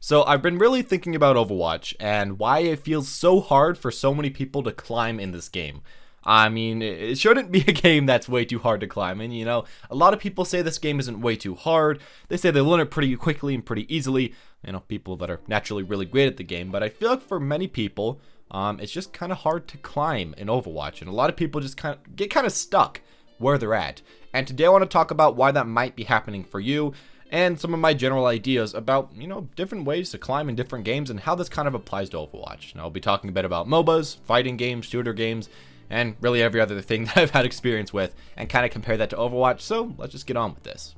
So I've been really thinking about Overwatch and why it feels so hard for so many people to climb in this game. I mean, it shouldn't be a game that's way too hard to climb in, A lot of people say this game isn't way too hard. They say they learn it pretty quickly and pretty easily, people that are naturally really great at the game. But I feel like for many people, it's just kind of hard to climb in Overwatch. And a lot of people just get kind of stuck where they're at. And today I want to talk about why that might be happening for you, and some of my general ideas about, different ways to climb in different games and how this kind of applies to Overwatch. Now, I'll be talking a bit about MOBAs, fighting games, shooter games, and really every other thing that I've had experience with, and kind of compare that to Overwatch. So let's just get on with this.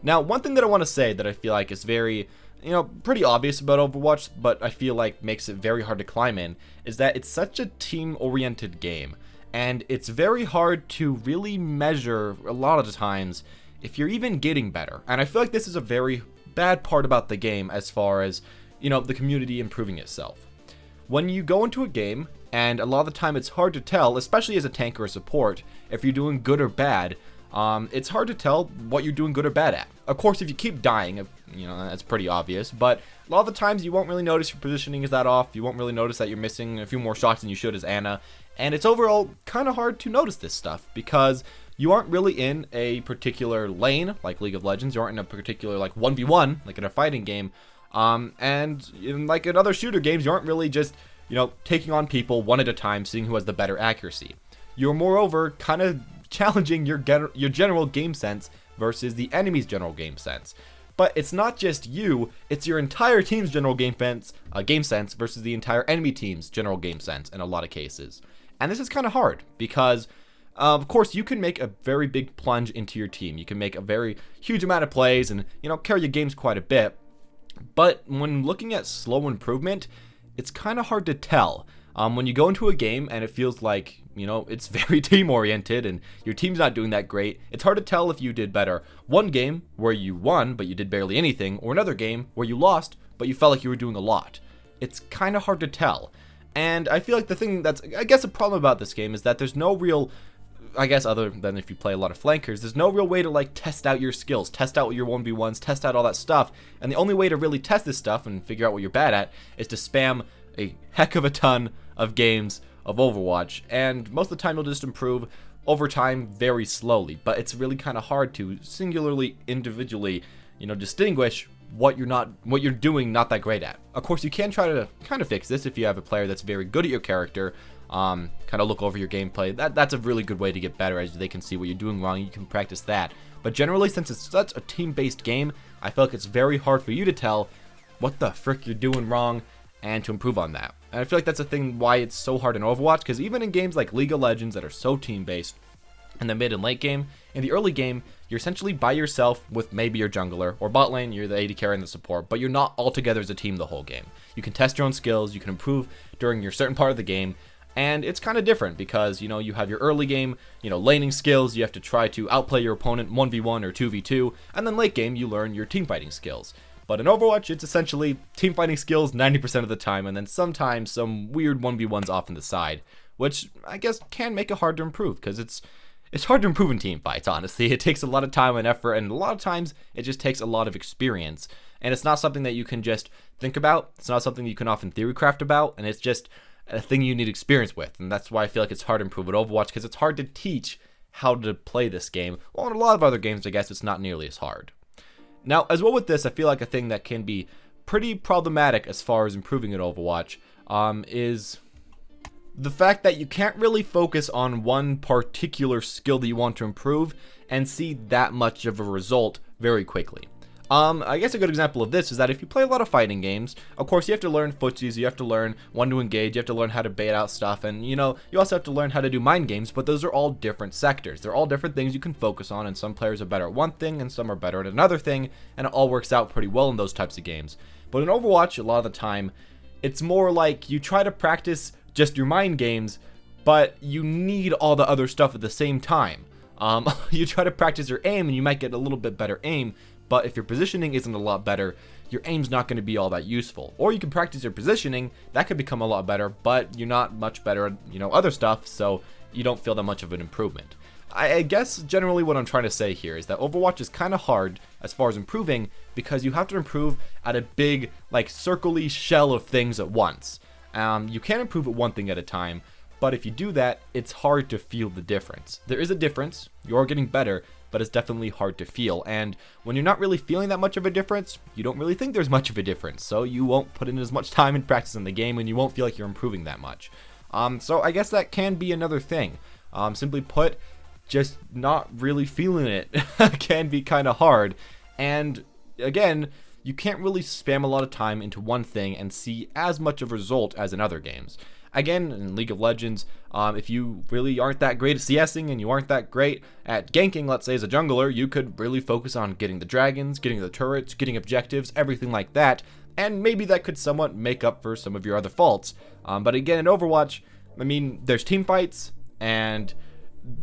Now, one thing that I want to say that I feel like is very, pretty obvious about Overwatch, but I feel like makes it very hard to climb in, is that it's such a team-oriented game. And it's very hard to really measure a lot of the times if you're even getting better. And I feel like this is a very bad part about the game as far as, the community improving itself. When you go into a game, and a lot of the time it's hard to tell, especially as a tank or a support, if you're doing good or bad, it's hard to tell what you're doing good or bad at. Of course, if you keep dying, that's pretty obvious, but a lot of the times you won't really notice your positioning is that off, you won't really notice that you're missing a few more shots than you should as Ana, and it's overall kind of hard to notice this stuff, because you aren't really in a particular lane, like League of Legends, you aren't in a particular, 1v1, like in a fighting game, and in, in other shooter games, you aren't really just, taking on people one at a time, seeing who has the better accuracy. You're moreover kind of challenging your general game sense versus the enemy's general game sense. But it's not just you, it's your entire team's general game sense versus the entire enemy team's general game sense in a lot of cases. And this is kind of hard because, of course, you can make a very big plunge into your team. You can make a very huge amount of plays and, carry your games quite a bit. But when looking at slow improvement, it's kind of hard to tell. When you go into a game and it feels like, it's very team-oriented and your team's not doing that great, it's hard to tell if you did better one game where you won but you did barely anything, or another game where you lost but you felt like you were doing a lot. It's kind of hard to tell. And I feel like the thing that's, I guess, a problem about this game is that there's no real, I guess, other than if you play a lot of flankers, there's no real way to, test out your skills, test out your 1v1s, test out all that stuff. And the only way to really test this stuff and figure out what you're bad at is to spam a heck of a ton of games of Overwatch. And most of the time you'll just improve over time very slowly. But it's really kind of hard to singularly, individually, distinguish what you're doing not that great at. Of course, you can try to kind of fix this if you have a player that's very good at your character, kind of look over your gameplay. That's a really good way to get better, as they can see what you're doing wrong. You can practice that. But generally, since it's such a team-based game, I feel like it's very hard for you to tell what the frick you're doing wrong and to improve on that. And I feel like that's the thing why it's so hard in Overwatch, because even in games like League of Legends that are so team-based, in the mid and late game, in the early game, you're essentially by yourself with maybe your jungler, or bot lane, you're the AD carry and the support, but you're not all together as a team the whole game. You can test your own skills, you can improve during your certain part of the game, and it's kind of different because, you have your early game, laning skills, you have to try to outplay your opponent 1v1 or 2v2, and then late game, you learn your team fighting skills. But in Overwatch, it's essentially team fighting skills 90% of the time, and then sometimes some weird 1v1s off on the side, which I guess can make it hard to improve, because it's hard to improve in team fights, honestly. It takes a lot of time and effort, and a lot of times it just takes a lot of experience. And it's not something that you can just think about. It's not something you can often theory craft about, and it's just a thing you need experience with. And that's why I feel like it's hard to improve at Overwatch, because it's hard to teach how to play this game. Well, in a lot of other games, I guess it's not nearly as hard. Now, as well with this, I feel like a thing that can be pretty problematic as far as improving at Overwatch is the fact that you can't really focus on one particular skill that you want to improve and see that much of a result very quickly. I guess a good example of this is that if you play a lot of fighting games, of course you have to learn footsies, you have to learn when to engage, you have to learn how to bait out stuff, and you also have to learn how to do mind games, but those are all different sectors. They're all different things you can focus on, and some players are better at one thing and some are better at another thing, and it all works out pretty well in those types of games. But in Overwatch, a lot of the time, it's more like you try to practice just your mind games, but you need all the other stuff at the same time. You try to practice your aim and you might get a little bit better aim, but if your positioning isn't a lot better, your aim's not going to be all that useful. Or you can practice your positioning, that could become a lot better, but you're not much better at, other stuff, so you don't feel that much of an improvement. I guess generally what I'm trying to say here is that Overwatch is kind of hard as far as improving because you have to improve at a big, like, circle-y shell of things at once. You can improve at one thing at a time, but if you do that, it's hard to feel the difference. There is a difference, you're getting better, but it's definitely hard to feel. And when you're not really feeling that much of a difference, you don't really think there's much of a difference. So you won't put in as much time and practice in the game, and you won't feel like you're improving that much. So I guess that can be another thing. Simply put, just not really feeling it can be kind of hard. And again, you can't really spam a lot of time into one thing and see as much of a result as in other games. Again, in League of Legends, if you really aren't that great at CSing and you aren't that great at ganking, let's say as a jungler, you could really focus on getting the dragons, getting the turrets, getting objectives, everything like that, and maybe that could somewhat make up for some of your other faults. But again, in Overwatch, I mean, there's team fights, and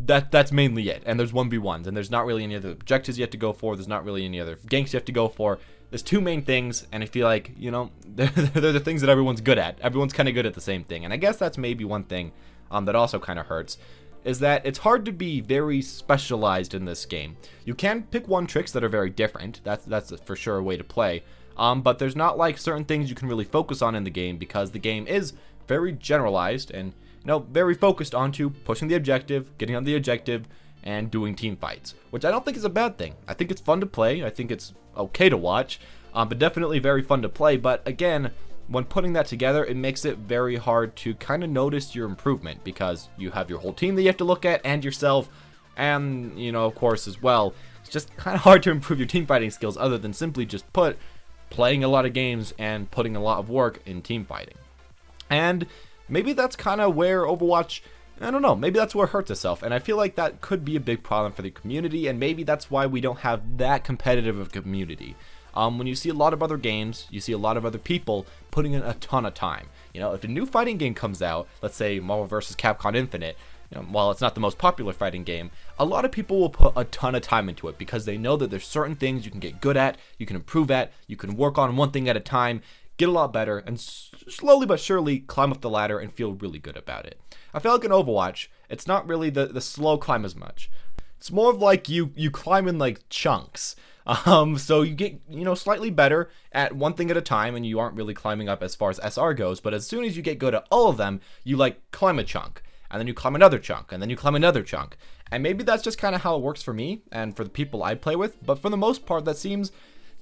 that's mainly it, and there's 1v1s, and there's not really any other objectives you have to go for, there's not really any other ganks you have to go for. There's two main things, and I feel like, you know, they're the things that everyone's good at. Everyone's kind of good at the same thing, and I guess that's maybe one thing that also kind of hurts, is that it's hard to be very specialized in this game. You can pick one tricks that are very different, that's for sure a way to play, but there's not like certain things you can really focus on in the game, because the game is very generalized and, you know, very focused onto pushing the objective, getting on the objective, and doing team fights, which I don't think is a bad thing. I think it's fun to play. I think it's okay to watch, but definitely very fun to play. But again, when putting that together, it makes it very hard to kind of notice your improvement, because you have your whole team that you have to look at and yourself, and, you know, of course as well, it's just kind of hard to improve your team fighting skills other than simply just playing a lot of games and putting a lot of work in team fighting. And maybe that's kind of where Overwatch, I don't know, maybe that's where it hurts itself, and I feel like that could be a big problem for the community, and maybe that's why we don't have that competitive of a community. When you see a lot of other games, you see a lot of other people putting in a ton of time. You know, if a new fighting game comes out, let's say Marvel vs. Capcom Infinite, you know, while it's not the most popular fighting game, a lot of people will put a ton of time into it because they know that there's certain things you can get good at, you can improve at, you can work on one thing at a time, get a lot better, and slowly but surely climb up the ladder and feel really good about it. I feel like in Overwatch, it's not really the slow climb as much. It's more of like you climb in like chunks. So you get, you know, slightly better at one thing at a time, and you aren't really climbing up as far as SR goes, but as soon as you get good at all of them, you like climb a chunk, and then you climb another chunk, and then you climb another chunk. And maybe that's just kind of how it works for me and for the people I play with, but for the most part, that seems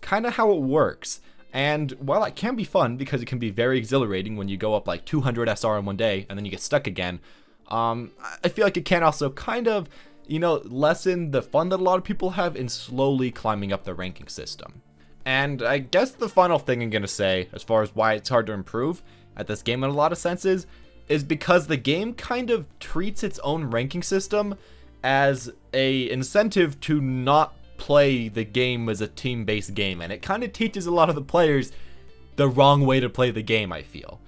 kind of how it works. And while it can be fun, because it can be very exhilarating when you go up like 200 SR in one day and then you get stuck again, I feel like it can also kind of, you know, lessen the fun that a lot of people have in slowly climbing up the ranking system. And I guess the final thing I'm going to say, as far as why it's hard to improve at this game in a lot of senses, is because the game kind of treats its own ranking system as a incentive to not play the game as a team-based game, and it kind of teaches a lot of the players the wrong way to play the game, I feel.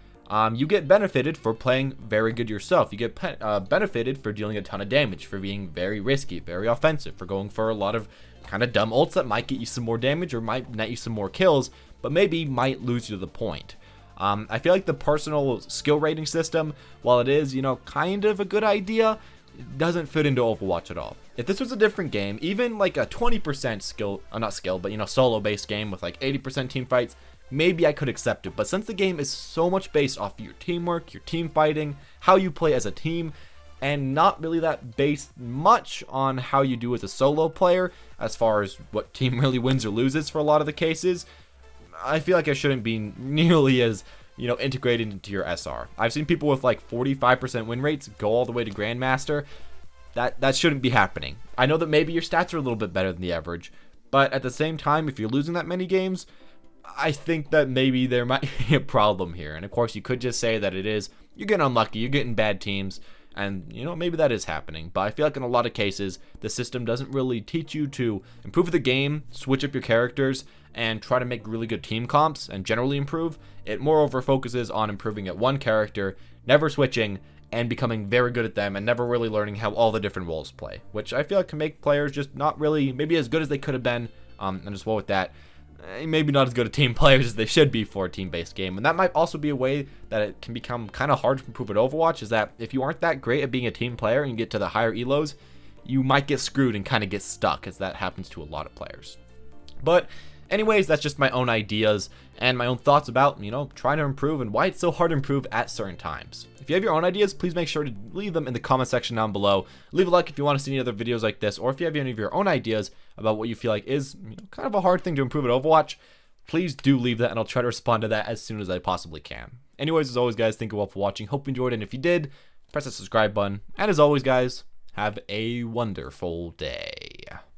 You get benefited for playing very good yourself. You get benefited for dealing a ton of damage, for being very risky, very offensive, for going for a lot of kind of dumb ults that might get you some more damage or might net you some more kills, but maybe might lose you to the point. I feel like the personal skill rating system, while it is, you know, kind of a good idea, it doesn't fit into Overwatch at all. If this was a different game, even like a 20% skill, not skill, but, you know, solo-based game with like 80% team fights, maybe I could accept it. But since the game is so much based off of your teamwork, your team fighting, how you play as a team, and not really that based much on how you do as a solo player, as far as what team really wins or loses for a lot of the cases, I feel like it shouldn't be nearly as, you know, integrated into your SR. I've seen people with like 45% win rates go all the way to grandmaster. That shouldn't be happening. I know that maybe your stats are a little bit better than the average, but at the same time, if you're losing that many games, I think that maybe there might be a problem here. And of course, you could just say that it is, you're getting unlucky, you're getting bad teams, and, you know, maybe that is happening. But I feel like in a lot of cases, the system doesn't really teach you to improve the game, switch up your characters, and try to make really good team comps and generally improve. It moreover focuses on improving at one character, never switching, and becoming very good at them, and never really learning how all the different roles play, which I feel like can make players just not really maybe as good as they could have been, and as well with that, maybe not as good at team players as they should be for a team-based game. And that might also be a way that it can become kind of hard to improve at Overwatch, is that if you aren't that great at being a team player and you get to the higher elos, you might get screwed and kind of get stuck, as that happens to a lot of players. But anyways, that's just my own ideas and my own thoughts about, trying to improve and why it's so hard to improve at certain times. If you have your own ideas, please make sure to leave them in the comment section down below. Leave a like if you want to see any other videos like this, or if you have any of your own ideas about what you feel like is kind of a hard thing to improve at Overwatch, please do leave that, and I'll try to respond to that as soon as I possibly can. Anyways, as always, guys, thank you all for watching. Hope you enjoyed, and if you did, press that subscribe button. And as always, guys, have a wonderful day.